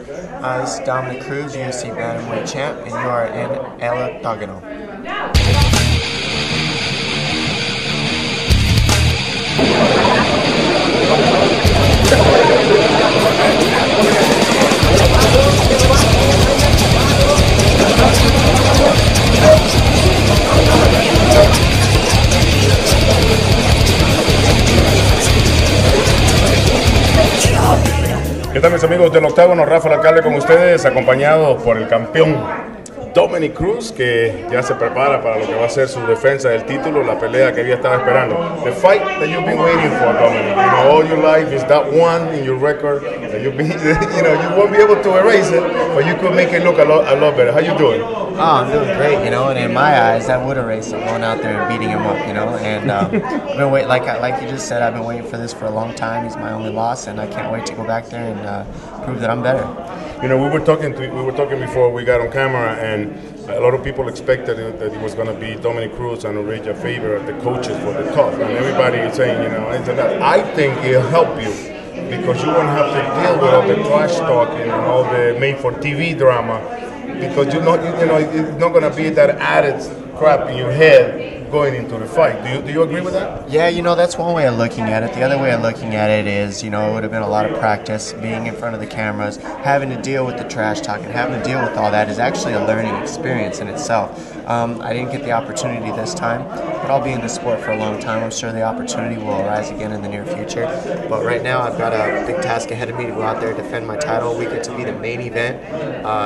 This is Dominick Cruz, UFC Bantamweight Champion, and you are in El Octagono. ¿Qué tal mis amigos del Octágono? Rafa, el Alcalde con ustedes, acompañado por el campeón Dominick Cruz, que ya se prepara para lo que va a ser su defensa del título, la pelea que había estado esperando. The fight that you've been waiting for, Dominick. You know, all your life is that one in your record that you've been, you know, you won't be able to erase it, but you could make it look a lot better. How you doing? Oh, I'm doing great, you know, and in my eyes, that would erase it, going out there and beating him up, you know, and I've been waiting, like you just said, I've been waiting for this for a long time. He's my only loss, and I can't wait to go back there and prove that I'm better. You know, we were talking before we got on camera, and a lot of people expected that it was going to be Dominick Cruz and Uriah Faber as the coaches for the tough, and everybody is saying, you know, I think it'll help you because you won't have to deal with all the trash talking and all the made-for-TV drama, because you know, it's not going to be that added crap in your head going into the fight. Do you agree with that? Yeah, you know, that's one way of looking at it. The other way of looking at it is, you know, it would have been a lot of practice being in front of the cameras, having to deal with the trash talk and having to deal with all that is actually a learning experience in itself. I didn't get the opportunity this time, but I'll be in the sport for a long time. I'm sure the opportunity will arise again in the near future. But right now, I've got a big task ahead of me to go out there and defend my title. We get to be the main event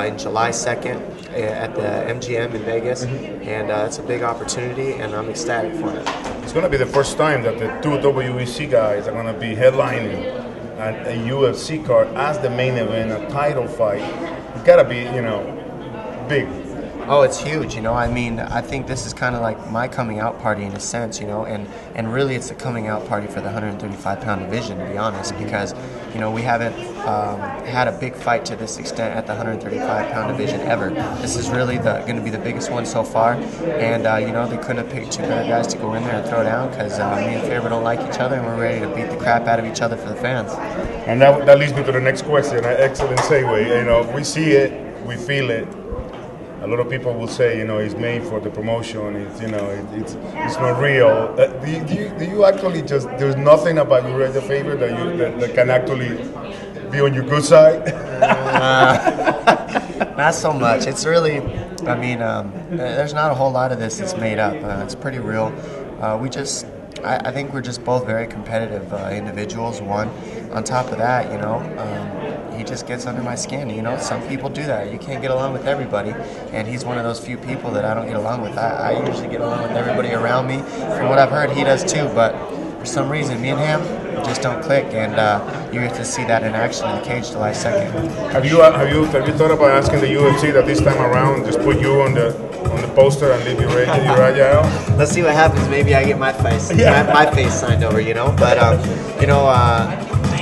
in July 2nd at the MGM in Vegas, and it's a big opportunity, and I'm ecstatic for it. It's going to be the first time that the two WEC guys are going to be headlining a UFC card as the main event, a title fight. It's got to be, you know, big. Oh, it's huge, you know. I mean, I think this is kind of like my coming out party in a sense, you know, and really it's a coming out party for the 135-pound division, to be honest, because, you know, we haven't had a big fight to this extent at the 135-pound division ever. This is really going to be the biggest one so far, and, you know, they couldn't have picked two better guys to go in there and throw down because me and Faber don't like each other, and we're ready to beat the crap out of each other for the fans. And that leads me to the next question, an excellent segue. You know, we see it, we feel it. A lot of people will say, you know, it's made for the promotion. It's, you know, it's not real. Do you actually just, there's nothing about Uriah Faber that can actually be on your good side? Not so much. It's really, I mean, there's not a whole lot of this that's made up. It's pretty real. I think we're just both very competitive individuals. One, on top of that, you know, he just gets under my skin. You know, some people do that. You can't get along with everybody, and he's one of those few people that I don't get along with. I usually get along with everybody around me. From what I've heard, he does too, but for some reason, me and him just don't click, and you get to see that in action in the cage July 2nd. Have you thought about asking the UFC that this time around just put you on the poster and leave Uriah out? Let's see what happens. Maybe I get my face signed over, you know. But you know,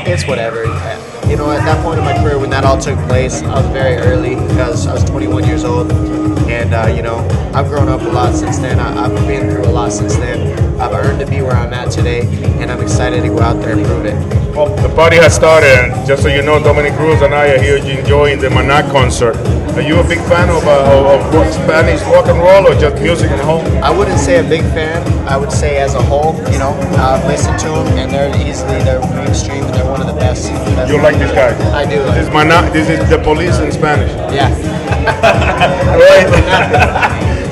it's whatever. You know, at that point in my career when that all took place, I was very early because I was 21 years old, and you know, I've grown up a lot since then. I've been through a lot since then. I've earned to be where I'm at today, and I'm excited to go out there and prove it. Well, the party has started, and just so you know, Dominick Cruz and I are here enjoying the Maná concert. Are you a big fan of Spanish rock and roll or just music at home? I wouldn't say a big fan. I would say as a whole, you know, I've listened to them, and they're mainstream, and they're one of the best. You like these guys? I do. This is Maná. This is the Police in Spanish. Yeah. Right.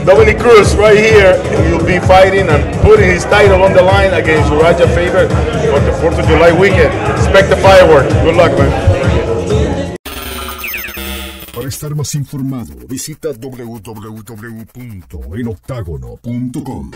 Dominick Cruz right here. He'll be fighting and putting his title on the line against Uriah Faber for the 4th of July weekend. Expect the fireworks. Good luck, man. Para estar más informado, visita www.eloctagono.com.